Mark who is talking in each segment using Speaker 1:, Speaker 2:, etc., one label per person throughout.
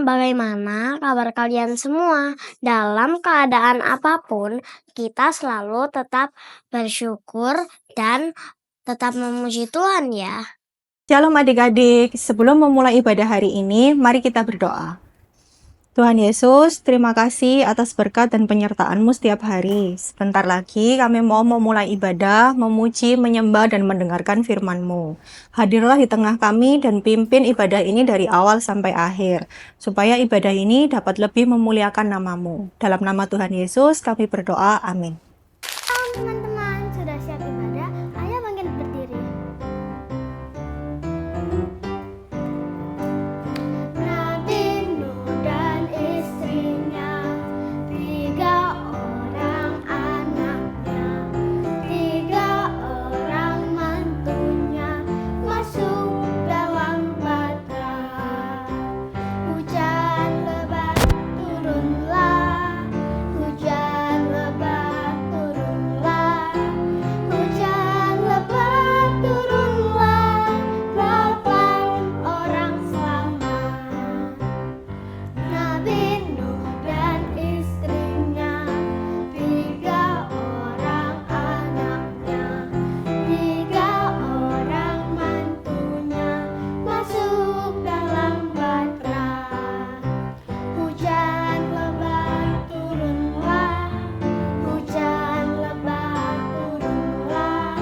Speaker 1: bagaimana kabar kalian semua? Dalam keadaan apapun, kita selalu tetap bersyukur dan tetap memuji Tuhan ya.
Speaker 2: Shalom adik-adik, sebelum memulai ibadah hari ini, mari kita berdoa. Tuhan Yesus, terima kasih atas berkat dan penyertaan-Mu setiap hari. Sebentar lagi kami mau memulai ibadah, memuji, menyembah, dan mendengarkan firman-Mu. Hadirlah di tengah kami dan pimpin ibadah ini dari awal sampai akhir, supaya ibadah ini dapat lebih memuliakan nama-Mu. Dalam nama Tuhan Yesus, kami berdoa. Amin.
Speaker 1: Teman-teman, sudah siap ibadah? Ayo bangkit berdiri. Nabi Nuh dan istrinya, 3 orang anaknya, 3 orang mantunya, masuk dalam batra. Hujan lebat turunlah, hujan lebat turunlah, hujan lebat turunlah, 8 orang selamat. Nabi Nuh dan istrinya, 3 orang anaknya, 3 orang mantunya, masuk dalam batra. Hujan lebat turunlah, hujan lebat turunlah,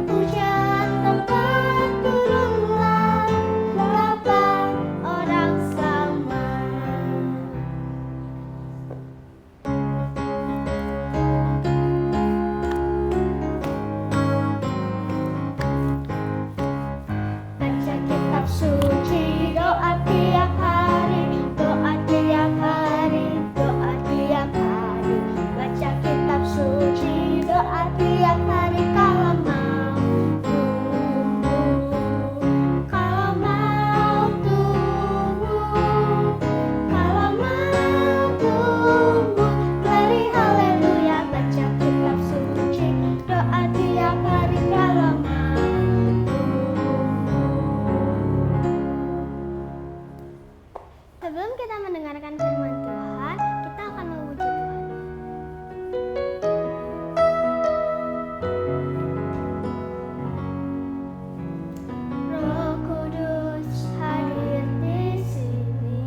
Speaker 1: hujan lebat turunlah, 8 orang selamat. Baca kitab suci, doa tiap hari, doa tiap hari, doa tiap hari. Baca kitab suci, doa tiap hari, kalau mau tumbuh, kalau mau tumbuh, kalau mau tumbuh. Glori haleluya, baca kitab suci, doa tiap hari, kalau mau tumbuh. Sebelum kita mendengarkan firman Tuhan, kita akan memuji Tuhan. Roh Kudus hadir di sini,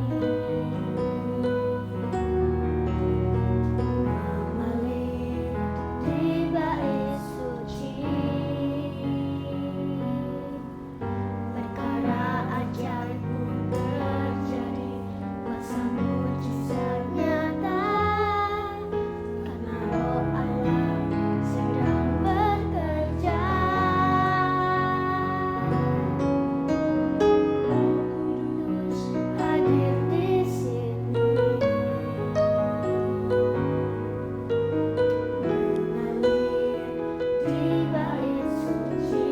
Speaker 1: mengalir di bait suci. Perkara ajaib pun terjadi, kuasa mujizat nyata, karena Roh Allah sedang bekerja. Kudus hadir di sini, mengalir di bait suci.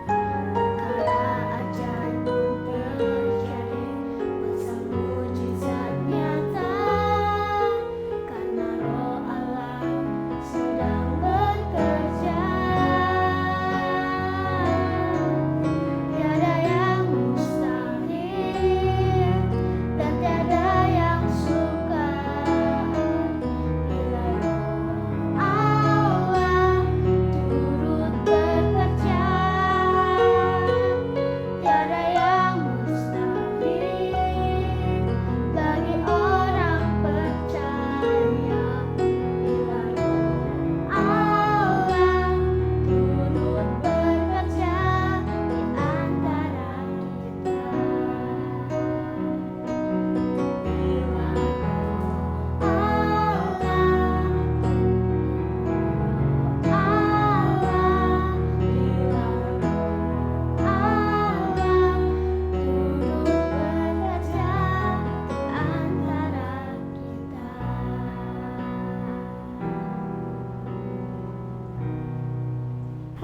Speaker 1: Perkara ajaib pun terjadi, kuasa mujizat nyata, karena Roh Allah sedang bekerja. Tiada yang mustahil dan tiada yang sukar, bila Roh Allah turut bekerja. Tiada yang mustahil bagi orang percaya, bila Roh Allah turut bekerja di antara kita. Bila Roh Allah, bila Roh Allah turut bekerja di antara kita.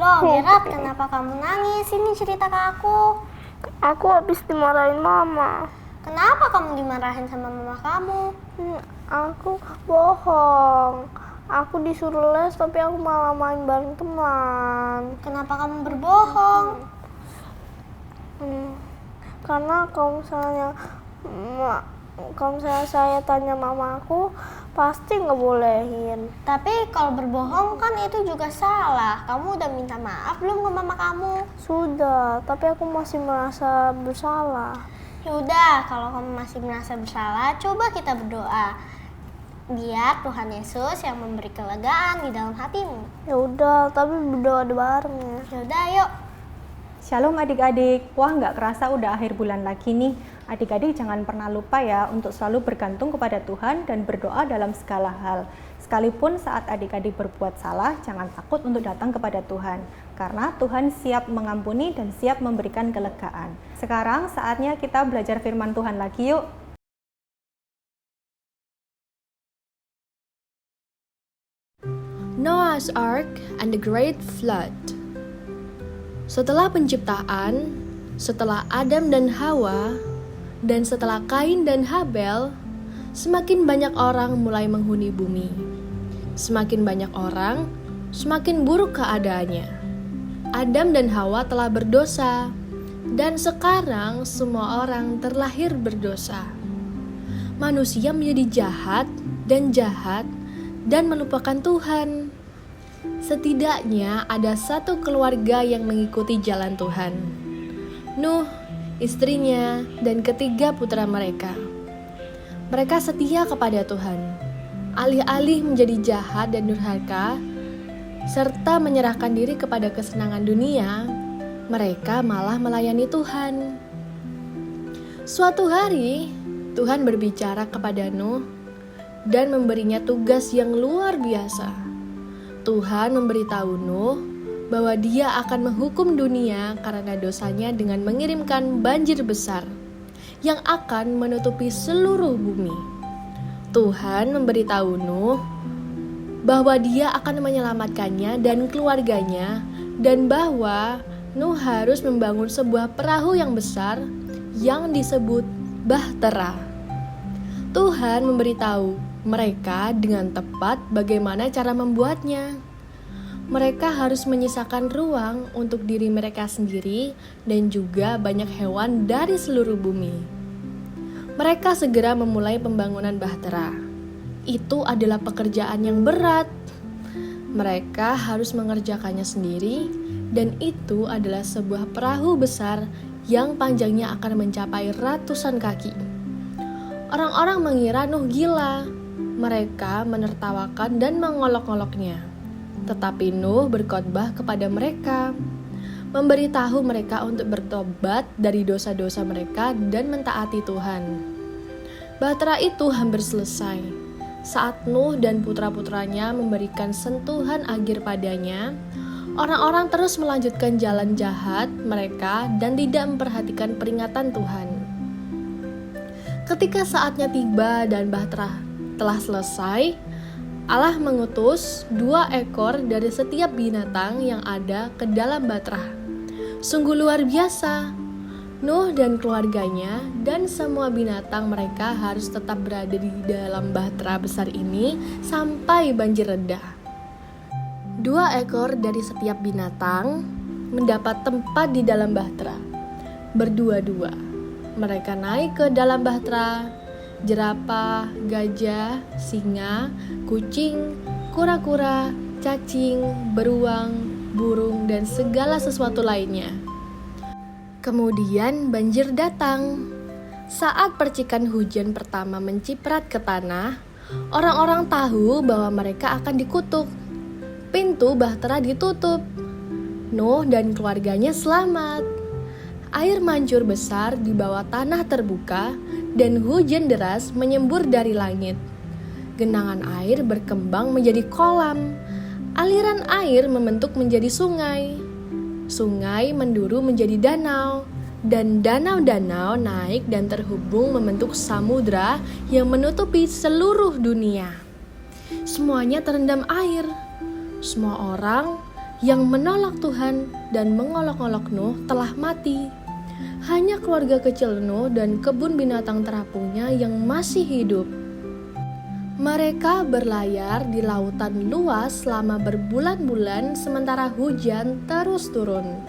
Speaker 1: Loh, Gerard, kenapa kamu nangis? Ini cerita ke aku.
Speaker 3: Aku habis dimarahin mama.
Speaker 1: Kenapa kamu dimarahin sama mama kamu?
Speaker 3: Aku bohong. Aku disuruh les tapi aku malah main bareng teman.
Speaker 1: Kenapa kamu berbohong?
Speaker 3: Karena kalau misalnya saya tanya mama aku, pasti ngebolehin.
Speaker 1: Tapi kalau berbohong kan itu juga salah. Kamu udah minta maaf belum ke mama kamu?
Speaker 3: Sudah, tapi aku masih merasa bersalah.
Speaker 1: Yaudah, kalau kamu masih merasa bersalah, coba kita berdoa. Biar Tuhan Yesus yang memberi kelegaan di dalam hatimu.
Speaker 3: Ya udah, tapi berdoa bareng ya.
Speaker 1: Yaudah, yuk.
Speaker 2: Shalom adik-adik, wah nggak kerasa udah akhir bulan lagi nih. Adik-adik jangan pernah lupa ya untuk selalu bergantung kepada Tuhan dan berdoa dalam segala hal. Sekalipun saat adik-adik berbuat salah, jangan takut untuk datang kepada Tuhan. Karena Tuhan siap mengampuni dan siap memberikan kelegaan. Sekarang saatnya kita belajar firman Tuhan lagi yuk.
Speaker 4: Noah's Ark and the Great Flood. Setelah penciptaan, setelah Adam dan Hawa, dan setelah Kain dan Habel, semakin banyak orang mulai menghuni bumi. Semakin banyak orang, semakin buruk keadaannya. Adam dan Hawa telah berdosa, dan sekarang semua orang terlahir berdosa. Manusia menjadi jahat dan melupakan Tuhan. Setidaknya ada satu keluarga yang mengikuti jalan Tuhan. Nuh, istrinya, dan ketiga putra mereka. Mereka setia kepada Tuhan. Alih-alih menjadi jahat dan durhaka, serta menyerahkan diri kepada kesenangan dunia, mereka malah melayani Tuhan. Suatu hari, Tuhan berbicara kepada Nuh dan memberinya tugas yang luar biasa. Tuhan memberitahu Nuh bahwa dia akan menghukum dunia karena dosanya dengan mengirimkan banjir besar yang akan menutupi seluruh bumi. Tuhan memberitahu Nuh bahwa dia akan menyelamatkannya dan keluarganya, dan bahwa Nuh harus membangun sebuah perahu yang besar yang disebut Bahtera. Tuhan memberitahu mereka dengan tepat bagaimana cara membuatnya. Mereka harus menyisakan ruang untuk diri mereka sendiri dan juga banyak hewan dari seluruh bumi. Mereka segera memulai pembangunan Bahtera. Itu adalah pekerjaan yang berat. Mereka harus mengerjakannya sendiri, dan itu adalah sebuah perahu besar yang panjangnya akan mencapai ratusan kaki. Orang-orang mengira Nuh gila. Mereka menertawakan dan mengolok-oloknya. Tetapi Nuh berkhotbah kepada mereka, memberitahu mereka untuk bertobat dari dosa-dosa mereka dan mentaati Tuhan. Bahtera itu hampir selesai. Saat Nuh dan putra-putranya memberikan sentuhan akhir padanya, orang-orang terus melanjutkan jalan jahat mereka dan tidak memperhatikan peringatan Tuhan. Ketika saatnya tiba dan Bahtera telah selesai, Allah mengutus 2 ekor dari setiap binatang yang ada ke dalam Bahtera. Sungguh luar biasa. Nuh dan keluarganya dan semua binatang mereka harus tetap berada di dalam Bahtera besar ini sampai banjir reda. 2 ekor dari setiap binatang mendapat tempat di dalam Bahtera. Berdua-dua, mereka naik ke dalam Bahtera. Jerapah, gajah, singa, kucing, kura-kura, cacing, beruang, burung, dan segala sesuatu lainnya. Kemudian banjir datang. Saat percikan hujan pertama menciprat ke tanah, orang-orang tahu bahwa mereka akan dikutuk. Pintu Bahtera ditutup. Nuh dan keluarganya selamat. Air mancur besar di bawah tanah terbuka dan hujan deras menyembur dari langit. Genangan air berkembang menjadi kolam. Aliran air membentuk menjadi sungai. Sungai menduru menjadi danau. Dan danau-danau naik dan terhubung membentuk samudra yang menutupi seluruh dunia. Semuanya terendam air. Semua orang yang menolak Tuhan dan mengolok-olok Nuh telah mati. Hanya keluarga kecil Nuh dan kebun binatang terapungnya yang masih hidup. Mereka berlayar di lautan luas selama berbulan-bulan sementara hujan terus turun.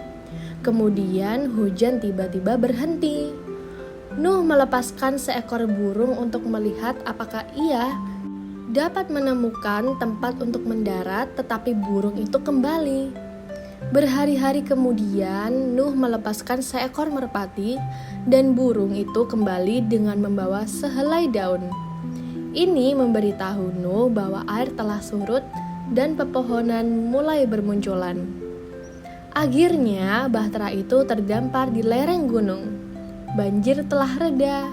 Speaker 4: Kemudian hujan tiba-tiba berhenti. Nuh melepaskan seekor burung untuk melihat apakah ia dapat menemukan tempat untuk mendarat, tetapi burung itu kembali. Berhari-hari kemudian, Nuh melepaskan seekor merpati dan burung itu kembali dengan membawa sehelai daun. Ini memberitahu Nuh bahwa air telah surut dan pepohonan mulai bermunculan. Akhirnya, bahtera itu terdampar di lereng gunung. Banjir telah reda.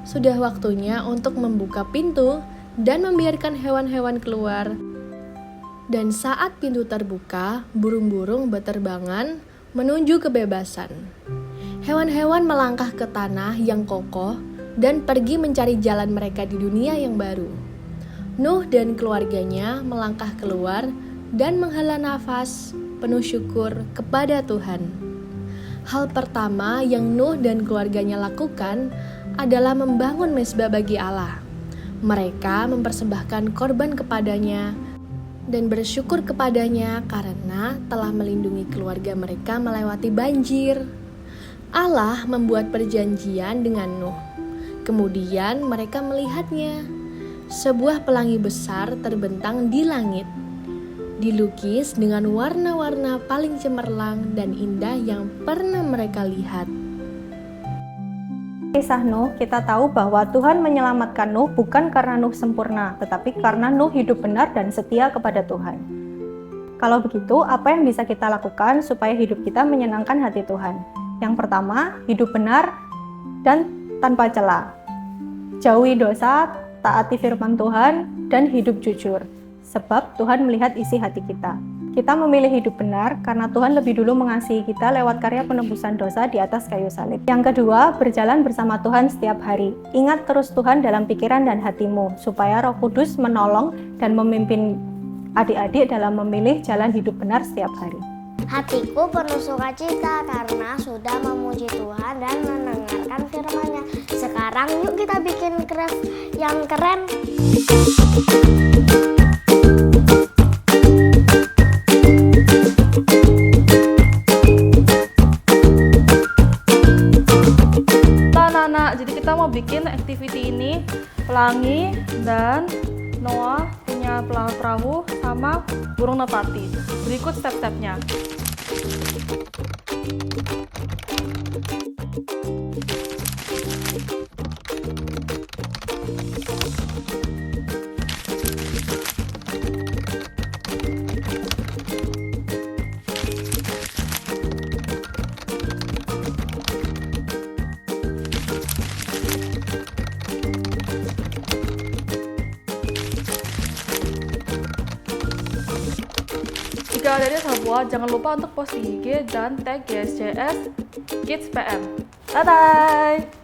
Speaker 4: Sudah waktunya untuk membuka pintu dan membiarkan hewan-hewan keluar. Dan saat pintu terbuka, burung-burung berterbangan menuju kebebasan. Hewan-hewan melangkah ke tanah yang kokoh dan pergi mencari jalan mereka di dunia yang baru. Nuh dan keluarganya melangkah keluar dan menghela nafas penuh syukur kepada Tuhan. Hal pertama yang Nuh dan keluarganya lakukan adalah membangun mezbah bagi Allah. Mereka mempersembahkan korban kepadanya dan bersyukur kepadanya karena telah melindungi keluarga mereka melewati banjir. Allah membuat perjanjian dengan Nuh. Kemudian mereka melihatnya. Sebuah pelangi besar terbentang di langit, dilukis dengan warna-warna paling cemerlang dan indah yang pernah mereka lihat.
Speaker 2: Kisah Nuh, kita tahu bahwa Tuhan menyelamatkan Nuh bukan karena Nuh sempurna, tetapi karena Nuh hidup benar dan setia kepada Tuhan. Kalau begitu, apa yang bisa kita lakukan supaya hidup kita menyenangkan hati Tuhan? Yang pertama, hidup benar dan tanpa cela. Jauhi dosa, taati firman Tuhan, dan hidup jujur. Sebab Tuhan melihat isi hati kita. Kita memilih hidup benar karena Tuhan lebih dulu mengasihi kita lewat karya penebusan dosa di atas kayu salib. Yang kedua, berjalan bersama Tuhan setiap hari. Ingat terus Tuhan dalam pikiran dan hatimu, supaya Roh Kudus menolong dan memimpin adik-adik dalam memilih jalan hidup benar setiap hari.
Speaker 1: Hatiku penuh sukacita karena sudah memuji Tuhan dan mendengarkan firman-Nya. Sekarang yuk kita bikin craft yang keren.
Speaker 5: Anak-anak, jadi kita mau bikin activity ini, pelangi dan Noah punya perahu sama burung merpati. Berikut step-stepnya. Jika adanya sebuah, jangan lupa untuk post di IG dan tag GSJS Kids PM. Bye-bye!